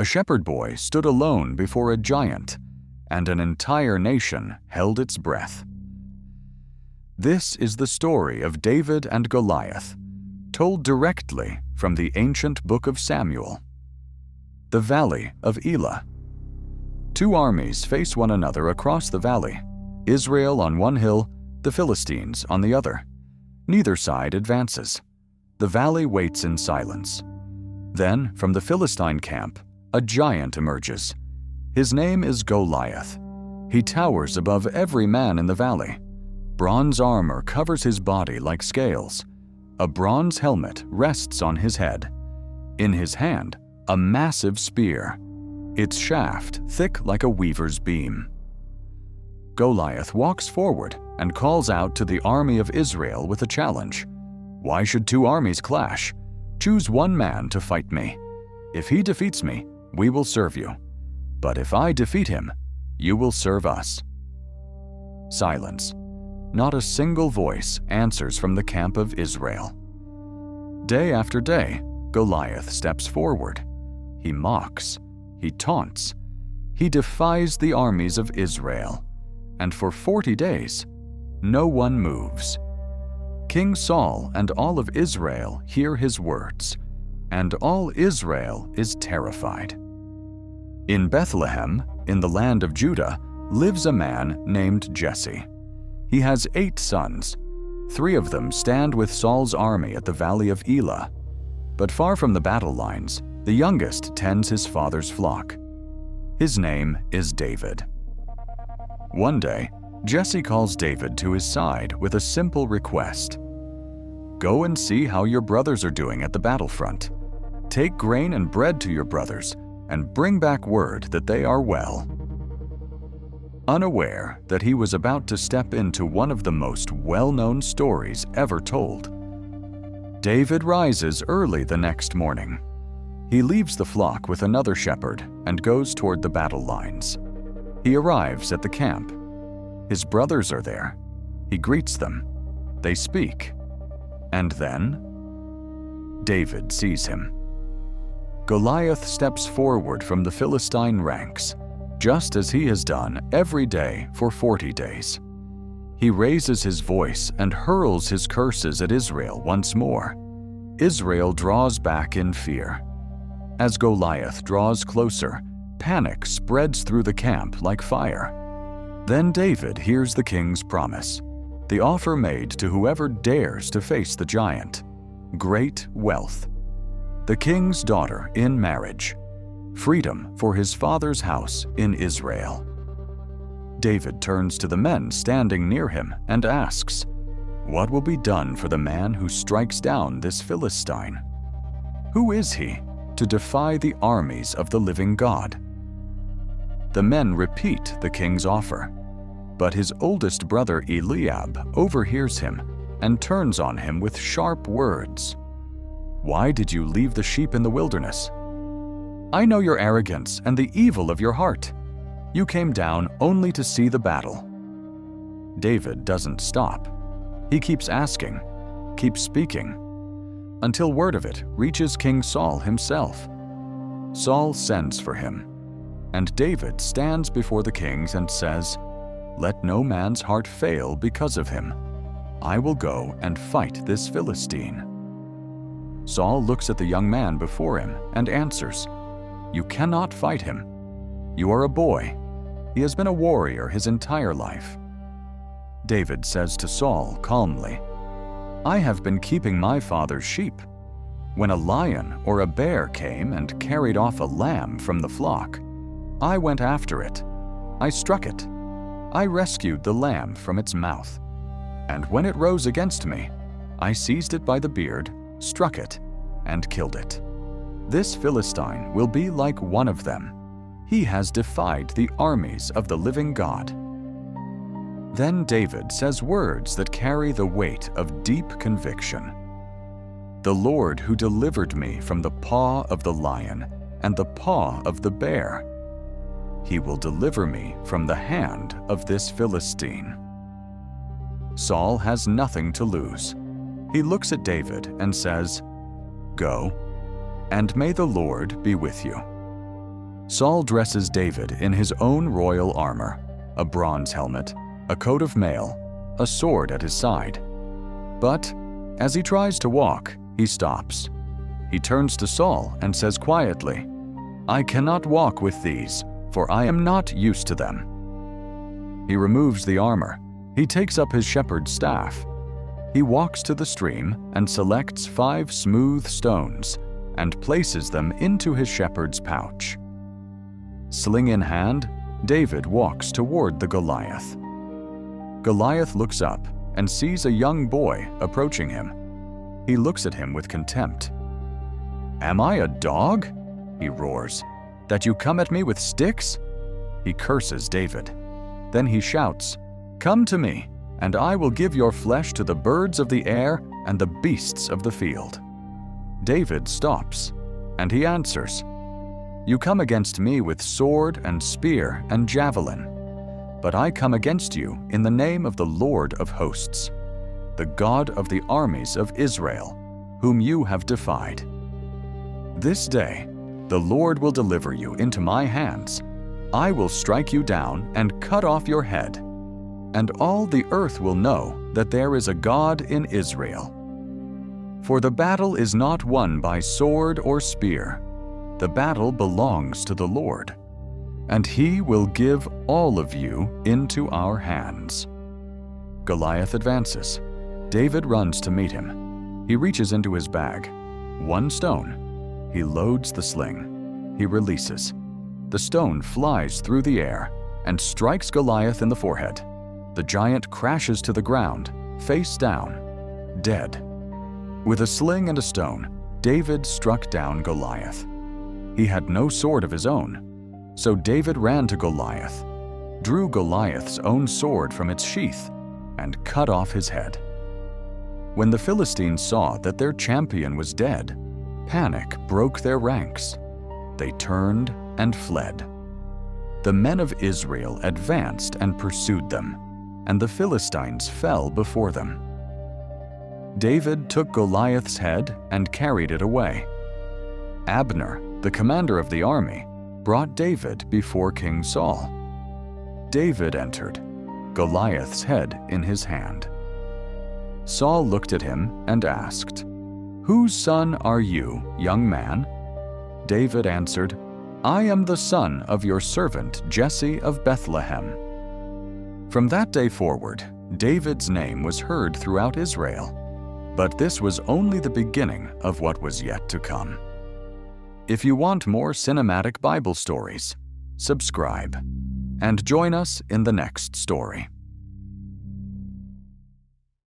a shepherd boy stood alone before a giant, and an entire nation held its breath. This is the story of David and Goliath, told directly from the ancient book of Samuel. The Valley of Elah. Two armies face one another across the valley, Israel on one hill, the Philistines on the other. Neither side advances. The valley waits in silence. Then, from the Philistine camp, a giant emerges. His name is Goliath. He towers above every man in the valley. Bronze armor covers his body like scales. A bronze helmet rests on his head. In his hand, a massive spear, its shaft thick like a weaver's beam. Goliath walks forward and calls out to the army of Israel with a challenge. Why should two armies clash? Choose one man to fight me. If he defeats me, we will serve you. But if I defeat him, you will serve us. Silence. Not a single voice answers from the camp of Israel. Day after day, Goliath steps forward. He mocks. He taunts. He defies the armies of Israel. And for 40 days, no one moves. King Saul and all of Israel hear his words, and all Israel is terrified. In Bethlehem, in the land of Judah, lives a man named Jesse. He has 8 sons. 3 of them stand with Saul's army at the Valley of Elah. But far from the battle lines, the youngest tends his father's flock. His name is David. One day, Jesse calls David to his side with a simple request. Go and see how your brothers are doing at the battlefront. Take grain and bread to your brothers, and bring back word that they are well. Unaware that he was about to step into one of the most well-known stories ever told, David rises early the next morning. He leaves the flock with another shepherd and goes toward the battle lines. He arrives at the camp. His brothers are there. He greets them. They speak. And then, David sees him. Goliath steps forward from the Philistine ranks, just as he has done every day for 40 days. He raises his voice and hurls his curses at Israel once more. Israel draws back in fear. As Goliath draws closer, panic spreads through the camp like fire. Then David hears the king's promise, the offer made to whoever dares to face the giant: great wealth, the king's daughter in marriage, freedom for his father's house in Israel. David turns to the men standing near him and asks, "What will be done for the man who strikes down this Philistine? Who is he to defy the armies of the living God?" The men repeat the king's offer, but his oldest brother Eliab overhears him and turns on him with sharp words. "Why did you leave the sheep in the wilderness? I know your arrogance and the evil of your heart. You came down only to see the battle." David doesn't stop. He keeps asking, keeps speaking, until word of it reaches King Saul himself. Saul sends for him, and David stands before the kings and says, "Let no man's heart fail because of him. I will go and fight this Philistine." Saul looks at the young man before him and answers, "You cannot fight him. You are a boy. He has been a warrior his entire life." David says to Saul calmly, "I have been keeping my father's sheep. When a lion or a bear came and carried off a lamb from the flock, I went after it. I struck it. I rescued the lamb from its mouth. And when it rose against me, I seized it by the beard, struck it, and killed it. This Philistine will be like one of them. He has defied the armies of the living God." Then David says words that carry the weight of deep conviction. "The Lord who delivered me from the paw of the lion and the paw of the bear, he will deliver me from the hand of this Philistine." Saul has nothing to lose. He looks at David and says, "Go, and may the Lord be with you." Saul dresses David in his own royal armor, a bronze helmet, a coat of mail, a sword at his side. But as he tries to walk, he stops. He turns to Saul and says quietly, "I cannot walk with these, for I am not used to them." He removes the armor. He takes up his shepherd's staff. He walks to the stream and selects 5 smooth stones and places them into his shepherd's pouch. Sling in hand, David walks toward the Goliath. Goliath looks up and sees a young boy approaching him. He looks at him with contempt. "Am I a dog?" he roars, "that you come at me with sticks?" He curses David. Then he shouts, "Come to me, and I will give your flesh to the birds of the air and the beasts of the field." David stops, and he answers, "You come against me with sword and spear and javelin, but I come against you in the name of the Lord of hosts, the God of the armies of Israel, whom you have defied. This day the Lord will deliver you into my hands. I will strike you down and cut off your head, and all the earth will know that there is a God in Israel. For the battle is not won by sword or spear. The battle belongs to the Lord, and he will give all of you into our hands." Goliath advances. David runs to meet him. He reaches into his bag. 1 stone. He loads the sling. He releases. The stone flies through the air and strikes Goliath in the forehead. The giant crashes to the ground, face down, dead. With a sling and a stone, David struck down Goliath. He had no sword of his own, so David ran to Goliath, drew Goliath's own sword from its sheath, and cut off his head. When the Philistines saw that their champion was dead, panic broke their ranks. They turned and fled. The men of Israel advanced and pursued them, and the Philistines fell before them. David took Goliath's head and carried it away. Abner, the commander of the army, brought David before King Saul. David entered, Goliath's head in his hand. Saul looked at him and asked, "Whose son are you, young man?" David answered, "I am the son of your servant Jesse of Bethlehem." From that day forward, David's name was heard throughout Israel, but this was only the beginning of what was yet to come. If you want more cinematic Bible stories, subscribe and join us in the next story.